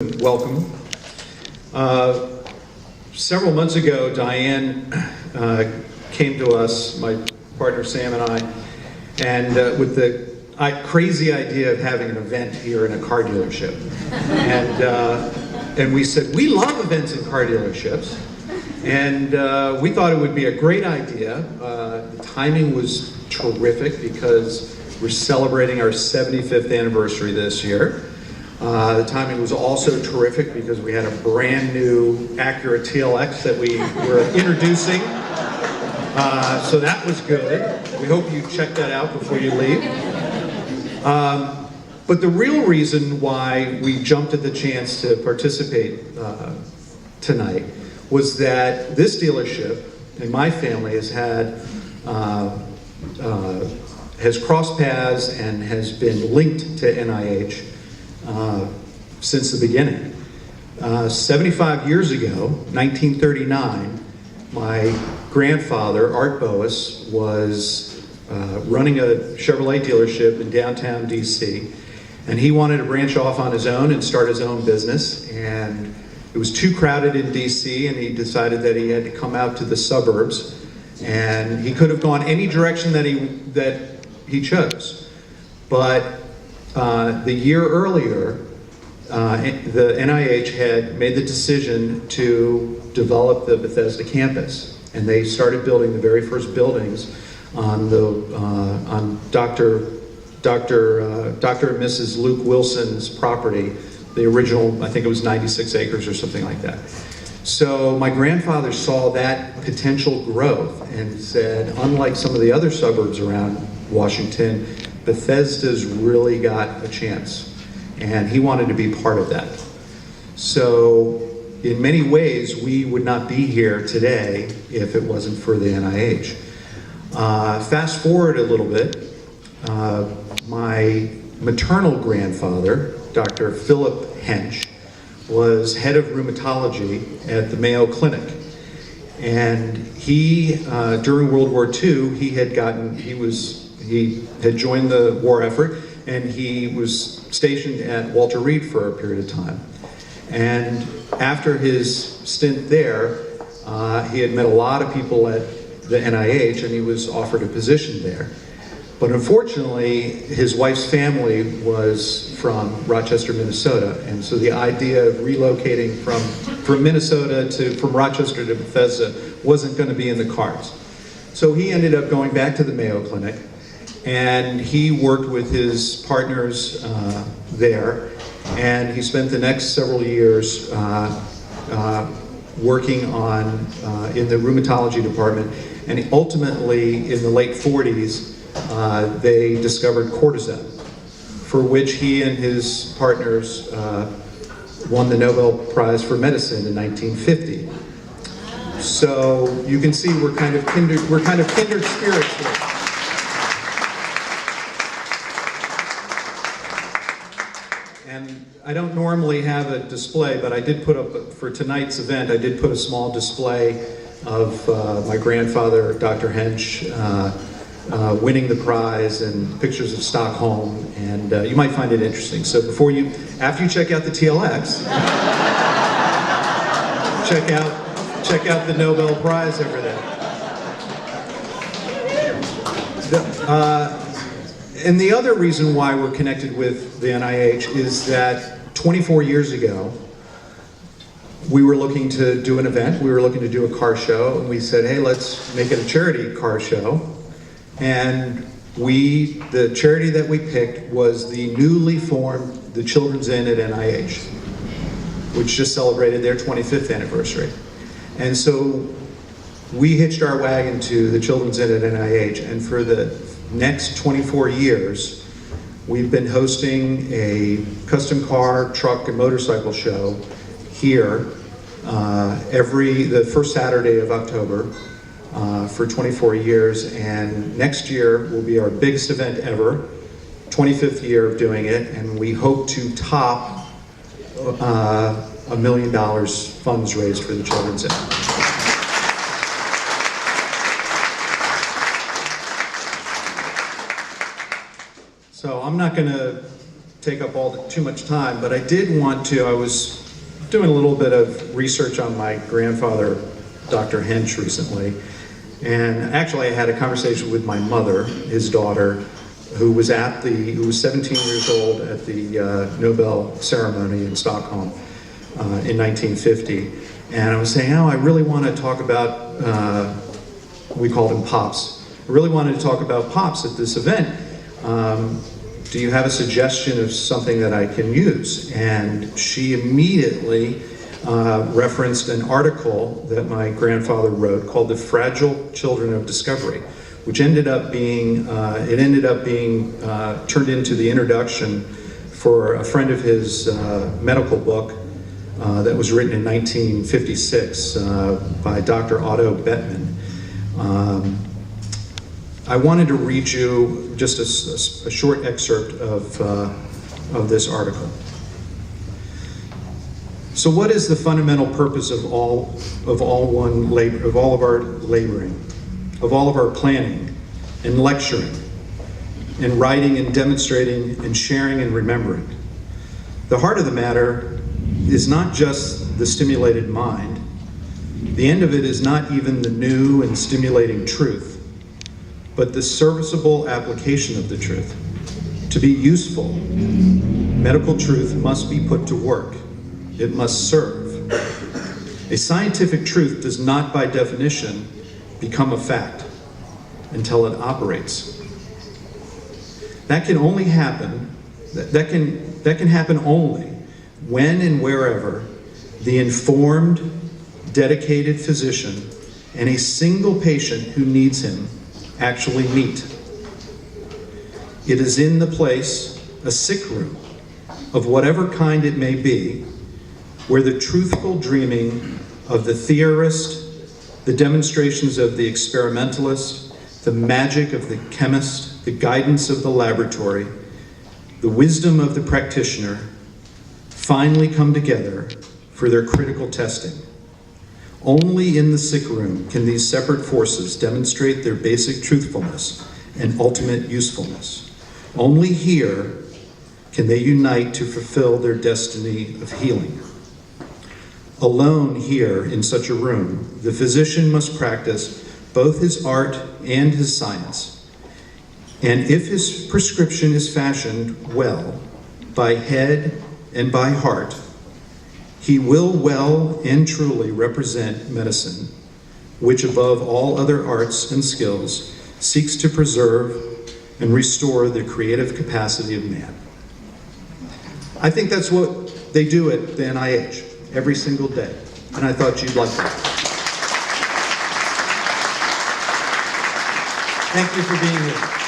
Welcome. Several months ago, Diane came to us, my partner Sam and I, and with the crazy idea of having an event here in a car dealership. And we said, we love events in car dealerships. And we thought it would be a great idea. The timing was terrific because we're celebrating our 75th anniversary this year. The timing was also terrific because we had a brand new Acura TLX that we were introducing. So that was good. We hope you check that out before you leave. But the real reason why we jumped at the chance to participate tonight was that this dealership and my family has crossed paths and has been linked to NIH since the beginning. 75 years ago, 1939, my grandfather, Art Bowis, was running a Chevrolet dealership in downtown DC, and he wanted to branch off on his own and start his own business, and it was too crowded in DC, and he decided that he had to come out to the suburbs, and he could have gone any direction that he chose. But the year earlier, the NIH had made the decision to develop the Bethesda campus, and they started building the very first buildings on Dr. and Mrs. Luke Wilson's property. The original, I think it was 96 acres or something like that. So my grandfather saw that potential growth and said, unlike some of the other suburbs around Washington, Bethesda's really got a chance, and he wanted to be part of that. So in many ways, we would not be here today if it wasn't for the NIH. Fast forward a little bit, my maternal grandfather, Dr. Philip Hench, was head of rheumatology at the Mayo Clinic. And he, during World War II, he had joined the war effort, and he was stationed at Walter Reed for a period of time. And after his stint there, he had met a lot of people at the NIH, and he was offered a position there. But unfortunately, his wife's family was from Rochester, Minnesota, and so the idea of relocating from Minnesota from Rochester to Bethesda wasn't going to be in the cards. So he ended up going back to the Mayo Clinic, and he worked with his partners there, and he spent the next several years working in the rheumatology department, and ultimately in the late 40s, they discovered cortisone, for which he and his partners won the Nobel Prize for Medicine in 1950. So you can see we're kind of kindred spirits here. And I don't normally have a display, but I did put up, for tonight's event, I did put a small display of my grandfather, Dr. Hench, winning the prize, and pictures of Stockholm, and you might find it interesting. So after you check out the TLX, check out the Nobel Prize over there. And the other reason why we're connected with the NIH is that 24 years ago, we were looking to do an event. We were looking to do a car show, and we said, hey, let's make it a charity car show. And the charity that we picked was the newly formed the Children's Inn at NIH, which just celebrated their 25th anniversary. And so we hitched our wagon to the Children's Inn at NIH, and for the next 24 years, we've been hosting a custom car, truck, and motorcycle show here the first Saturday of October. For 24 years, and next year will be our biggest event ever, 25th year of doing it, and we hope to top $1 million funds raised for the Children's Inn. So I'm not going to take up too much time, but I did want to, I was doing a little bit of research on my grandfather, Dr. Hench, recently. And actually I had a conversation with my mother, his daughter, who was 17 years old at the Nobel ceremony in Stockholm in 1950. And I was saying, I really want to talk about, we called him Pops. I really wanted to talk about Pops at this event. Do you have a suggestion of something that I can use? And she immediately referenced an article that my grandfather wrote called The Fragile Children of Discovery, which ended up being, turned into the introduction for a friend of his medical book that was written in 1956 by Dr. Otto Bettman. I wanted to read you just a short excerpt of this article. So what is the fundamental purpose of all of our laboring, of all of our planning and lecturing and writing and demonstrating and sharing and remembering? The heart of the matter is not just the stimulated mind. The end of it is not even the new and stimulating truth, but the serviceable application of the truth. To be useful, medical truth must be put to work. It must serve. A scientific truth does not, by definition, become a fact until it operates. That can only happen, that can happen only when and wherever the informed, dedicated physician and a single patient who needs him actually meet. It is in the place, a sick room, of whatever kind it may be, where the truthful dreaming of the theorist, the demonstrations of the experimentalist, the magic of the chemist, the guidance of the laboratory, the wisdom of the practitioner, finally come together for their critical testing. Only in the sick room can these separate forces demonstrate their basic truthfulness and ultimate usefulness. Only here can they unite to fulfill their destiny of healing. Alone here in such a room, the physician must practice both his art and his science. And if his prescription is fashioned well by head and by heart, he will well and truly represent medicine, which above all other arts and skills seeks to preserve and restore the creative capacity of man. I think that's what they do at the NIH every single day, and I thought you'd like that. Thank you for being here.